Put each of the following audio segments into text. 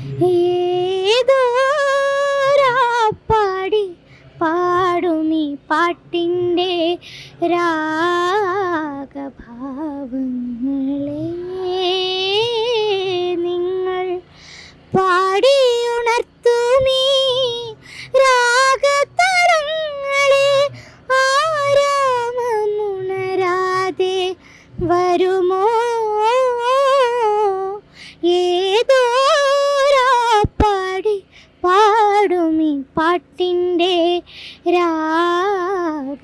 ഏതോ പാടി പാടുമീ പാട്ടിൻ്റെ രാഗഭാവങ്ങളെ നിങ്ങൾ പാടിയുണർത്തുമീ രാഗതരങ്ങളെ ആരാമമുണരാതെ വരുമോ ഏതോ പാടി പാടുമീ പാട്ടിൻ്റെ രാഗഭാവങ്ങളെ.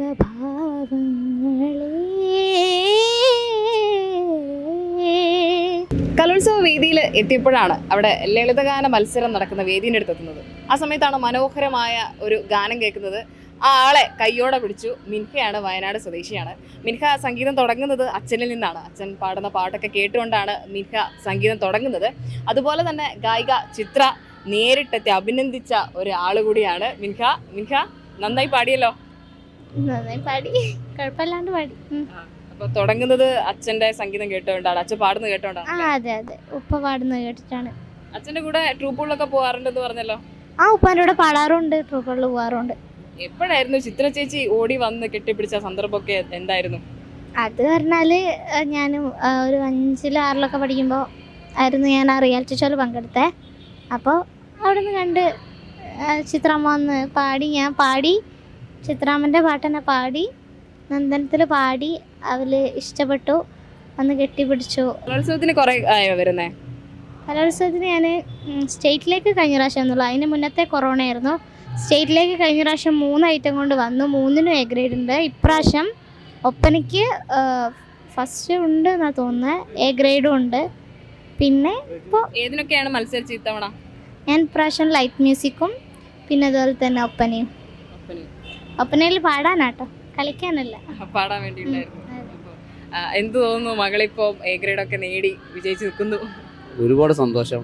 കലോത്സവ വേദിയിൽ എത്തിയപ്പോഴാണ് അവിടെ ലളിതഗാന മത്സരം നടക്കുന്ന വേദിയുടെ അടുത്തെത്തുന്നത്. ആ സമയത്താണ് മനോഹരമായ ഒരു ഗാനം കേൾക്കുന്നത്. ആ ആളെ കയ്യോടെ പിടിച്ചു. മിൻഹയാണ്, വയനാട് സ്വദേശിയാണ്. മിൻഹ സംഗീതം തുടങ്ങുന്നത് അച്ഛനിൽ നിന്നാണ്. അച്ഛൻ പാടുന്ന പാട്ടൊക്കെ കേട്ടുകൊണ്ടാണ് മിൻഹ സംഗീതം തുടങ്ങുന്നത്. അതുപോലെ തന്നെ ഗായിക ചിത്ര നേരിട്ടെത്തി അഭിനന്ദിച്ച ഒരാൾ കൂടിയാണ് മിൻഹ. മിൻഹ നന്നായി പാടിയല്ലോ. നന്നായി പാടി, കുഴപ്പമില്ലാണ്ട് പാടി. അപ്പൊ തുടങ്ങുന്നത് അച്ഛന്റെ സംഗീതം കേട്ടുകൊണ്ടാണ്, അച്ഛൻ പാടുന്നത് കേട്ടോണ്ടാണ്. അതെ അതെ, ഉപ്പ പാടുന്നത് കേട്ടിട്ടാണ്. അച്ഛന്റെ കൂടെ ട്രൂപ്പുകളിലൊക്കെ പോകാറുണ്ടെന്ന് പറഞ്ഞല്ലോ. ആ, ഉപ്പാൻ്റെ കൂടെ പാടാറുണ്ട്, ട്രൂപ്പുകളിൽ പോകാറുണ്ട്. എപ്പോഴായിരുന്നു ചിത്ര ചേച്ചി ഓടി വന്ന് കെട്ടിപ്പിടിച്ച സന്ദർഭമൊക്കെ എന്തായിരുന്നു? അത് പറഞ്ഞാൽ ഞാൻ ഒരു 5-ലും 6-ലൊക്കെ പഠിക്കുമ്പോൾ ആയിരുന്നു ഞാൻ ആ റിയാലിറ്റി ഷോയിൽ പങ്കെടുത്തത്. അപ്പോൾ അവിടെ നിന്ന് കണ്ട് ചിത്രാമ്മ വന്ന് പാടി, ഞാൻ പാടി, ചിത്രാമ്മൻ്റെ പാട്ടെന്നെ പാടി, നന്ദനത്തിൽ പാടി. അവൾ ഇഷ്ടപ്പെട്ടു, വന്ന് കെട്ടിപ്പിടിച്ചു. കലോത്സവത്തിന് കുറെ ആയോ വരുന്നേ? കലോത്സവത്തിന് ഞാൻ സ്റ്റേറ്റിലേക്ക് കഴിഞ്ഞ പ്രാവശ്യം വന്നുള്ളൂ. അതിന് മുന്നത്തെ കൊറോണ ആയിരുന്നു. സ്റ്റേറ്റിലേക്ക് കഴിഞ്ഞ പ്രാവശ്യം 3 ഐറ്റം കൊണ്ട് വന്നു, 3നും എ ഗ്രേഡ് ഉണ്ട്. ഇപ്രാവശ്യം ഒപ്പനയ്ക്ക് ഫസ്റ്റ് ഉണ്ട് എന്നാണ് തോന്നുന്നത്, എ ഗ്രേഡും ഉണ്ട്. പിന്നെ ഇപ്പോൾ ഏതിനൊക്കെയാണ് മത്സരിച്ച് ഇത്തവണ? ഞാൻ ഇപ്രാവശ്യം ലൈറ്റ് മ്യൂസിക്കും പിന്നെ അതുപോലെ തന്നെ ഒപ്പനയും. ഒപ്പനയിൽ പാടാനാട്ടോ, കളിക്കാനല്ല, പാടാൻ വേണ്ടിയിട്ടായിരുന്നു. എന്ത് തോന്നുന്നു, മകളിപ്പോ എ ഗ്രേഡ് ഒക്കെ നേടി വിജയിച്ച് നിൽക്കുന്നു? ഒരുപാട് സന്തോഷം.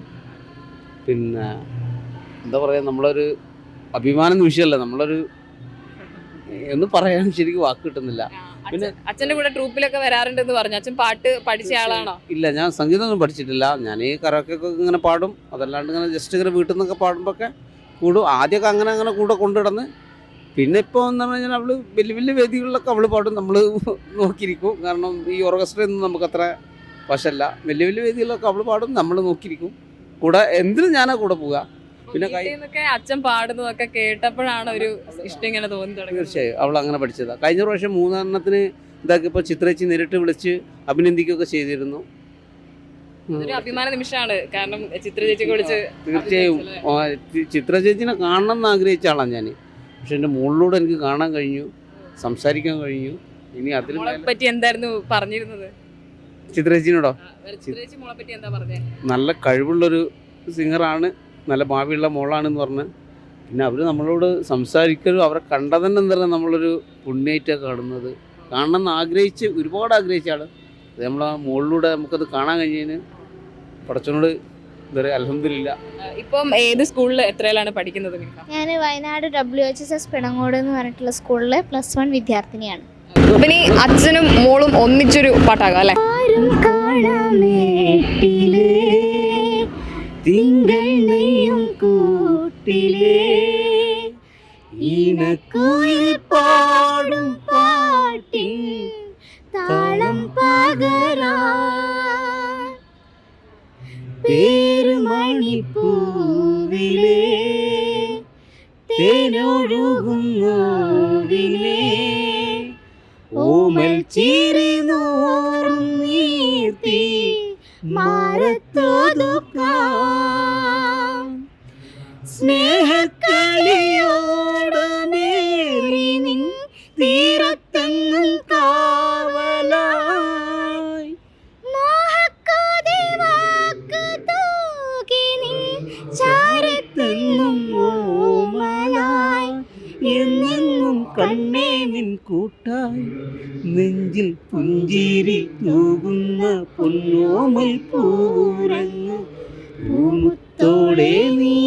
പിന്നെ എന്താ പറയുക, നമ്മളൊരു അഭിമാന നിമിഷമല്ല, നമ്മളൊരു എന്ന് പറയാൻ ശരിക്കും വാക്ക് കിട്ടുന്നില്ല. പിന്നെ അച്ഛന്റെ കൂടെ ട്രൂപ്പിലൊക്കെ വരാറുണ്ടെന്ന് പറഞ്ഞു. അച്ഛൻ പാട്ട് പഠിച്ച ആളാണോ? ഇല്ല, ഞാൻ സംഗീതമൊന്നും പഠിച്ചിട്ടില്ല. ഞാൻ ഈ കരോക്കൊക്കെ ഇങ്ങനെ പാടും, അതല്ലാണ്ട് ഇങ്ങനെ ജസ്റ്റ് ഇങ്ങനെ വീട്ടിൽ നിന്നൊക്കെ പാടുമ്പോഴൊക്കെ കൂടും. ആദ്യമൊക്കെ അങ്ങനെ കൂടെ കൊണ്ടുകിടന്ന്, പിന്നെ ഇപ്പോൾ എന്ന് പറഞ്ഞാൽ അവള് വലിയ വലിയ വേദികളിലൊക്കെ അവള് പാടും, നമ്മൾ നോക്കിയിരിക്കും. കാരണം ഈ ഓർക്കസ്ട്രയൊന്നും നമുക്കത്ര വശമല്ല. വലിയ വലിയ വേദികളിലൊക്കെ അവള് പാടും, നമ്മൾ നോക്കിയിരിക്കും. കൂടെ എന്തിനും ഞാനാ കൂടെ പോവുക. പിന്നെ അച്ഛൻ പാടുന്നതൊക്കെ കേട്ടപ്പോഴാണ് ഒരു ഇഷ്ടം ഇങ്ങനെ തോന്നി തുടങ്ങി. തീർച്ചയായും അവൾ അങ്ങനെ പഠിച്ചതാണ്. കഴിഞ്ഞ പ്രാവശ്യം 3 ഇതാക്കിയപ്പോൾ ചിത്രേച്ചി നേരിട്ട് വിളിച്ച് അഭിനന്ദിക്കുകയൊക്കെ ചെയ്തിരുന്നു. ഒരു അഭിമാന നിമിഷമാണ്. കാരണം ചിത്ര ചേച്ചിയെ വിളിച്ച് തീർച്ചയായും ചിത്ര ചേച്ചിനെ കാണണം എന്ന് ആഗ്രഹിച്ച ആളാണ് ഞാൻ. പക്ഷെ എൻ്റെ മുകളിലൂടെ എനിക്ക് കാണാൻ കഴിഞ്ഞു, സംസാരിക്കാൻ കഴിഞ്ഞു. ഇനി അതിനെ പറ്റി എന്തായിരുന്നു പറഞ്ഞിരുന്നത് ചിത്രേച്ചിനോടോ? ചിത്രേച്ചി മോളെ പറ്റി എന്താ പറഞ്ഞത്? നല്ല കഴിവുള്ളൊരു സിംഗറാണ്, നല്ല ഭാവിയുള്ള മോളാണെന്ന് പറഞ്ഞ്. പിന്നെ അവർ നമ്മളോട് സംസാരിക്കലും അവരെ കണ്ടാൽ തന്നെ എന്താ പറയുക, നമ്മളൊരു പുണ്യായിട്ടാണ് കാണുന്നത്. കാണണമെന്ന് ആഗ്രഹിച്ച് ഒരുപാട് ആഗ്രഹിച്ചാണ്. അത് നമ്മൾ ആ മുകളിലൂടെ നമുക്കത് കാണാൻ കഴിഞ്ഞതിന് പടച്ചവനോട് എന്താ പറയുക, അൽഹംദുലില്ലാ. ഇപ്പം ഏത് സ്കൂളിൽ എത്രയിലാണ് പഠിക്കുന്നത്? ഞാൻ വയനാട് WHSS പിണങ്ങോട് എന്ന് പറഞ്ഞിട്ടുള്ള സ്കൂളിൽ +1 വിദ്യാർത്ഥിനിയാണ്. പിന്നെ അച്ഛനും മോളും ഒന്നിച്ചൊരു പാട്ടാകാം അല്ലേ? തിങ്കൾ നെയ്യും കൂട്ടിലേ ഈണക്കുയിൽ പാടും പാട്ടിൻ താളം പകരാൻ പേരുമണിപ്പൂവിലേ തേനൊഴുകും നോവിലേ ഓമൽ ചിരി നോറും നീർത്തി മാറത്തോതുക്കാം സ്നേഹക്കളിയോടമേറി നിൻ തീരത്തെങ്ങും കാവലായി മോഹക്കോതി വാക്ക് തൂകി നിൻ ചാരത്തെങ്ങും ഓമലായി എന്നെങ്ങും കണ്ണേ നിൻ കൂട്ടായി നെഞ്ചിൽ പുഞ്ചിരി തൂകുന്ന പൊന്നോമൽ പൂരങ്ങ് പൂമുത്തോടെ നീ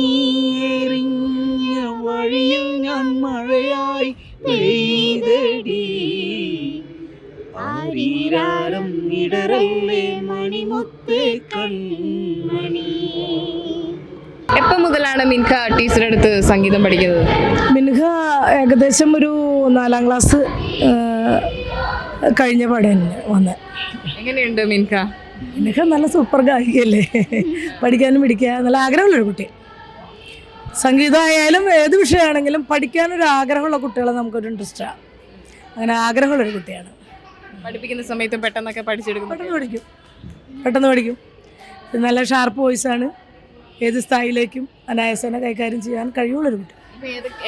എറിഞ്ഞ വഴിയിൽ ഞാൻ മഴയായി പെയ്തടി ആരീരാരം ഇടറല്ലേ മണിമുത്തേ കൺമണി. എപ്പം മുതലാണ് മിൻഹ ടീച്ചറുടെ അടുത്ത് സംഗീതം പഠിക്കുന്നത്? മിൻഹ ഏകദേശം ഒരു 4ാം ക്ലാസ് കഴിഞ്ഞ പാടെ തന്നെ വന്ന്. എങ്ങനെയുണ്ട് മിൻഹ? മിൻഹ നല്ല സൂപ്പർ ഗായികയല്ലേ, പഠിക്കാനും പിടിക്കുക നല്ല ആഗ്രഹമുള്ളൊരു കുട്ടി. സംഗീതമായാലും ഏത് വിഷയമാണെങ്കിലും പഠിക്കാനൊരു ആഗ്രഹമുള്ള കുട്ടികളെ നമുക്കൊരു ഇൻട്രസ്റ്റാണ്. അങ്ങനെ ആഗ്രഹമുള്ളൊരു കുട്ടിയാണ്. പഠിപ്പിക്കുന്ന സമയത്തും പെട്ടെന്നൊക്കെ പഠിച്ചെടുക്കും? പെട്ടെന്ന് പഠിക്കും. നല്ല ഷാർപ്പ് വോയിസാണ്. ഏത് സ്ഥായിലേക്കും അനായാസേന കൈകാര്യം ചെയ്യാൻ കഴിവുള്ളൊരു കുട്ടി.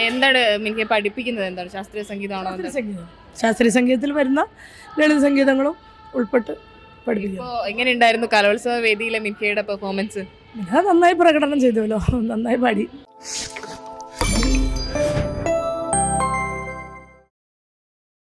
എന്താണ് മിൻഹയെ പഠിപ്പിക്കുന്നത്? എന്താണ് ശാസ്ത്രീയ സംഗീതമാണോ? ശാസ്ത്രീയ സംഗീതത്തിൽ വരുന്ന ലളിത സംഗീതങ്ങളും ഉൾപ്പെട്ട് പഠിപ്പിക്കും. ഇപ്പോൾ എങ്ങനെയുണ്ടായിരുന്നു കലോത്സവ വേദിയിലെ മിൻഹയുടെ പെർഫോമൻസ്? മിൻഹ നന്നായി പ്രകടനം ചെയ്തുവല്ലോ, നന്നായി പാടി.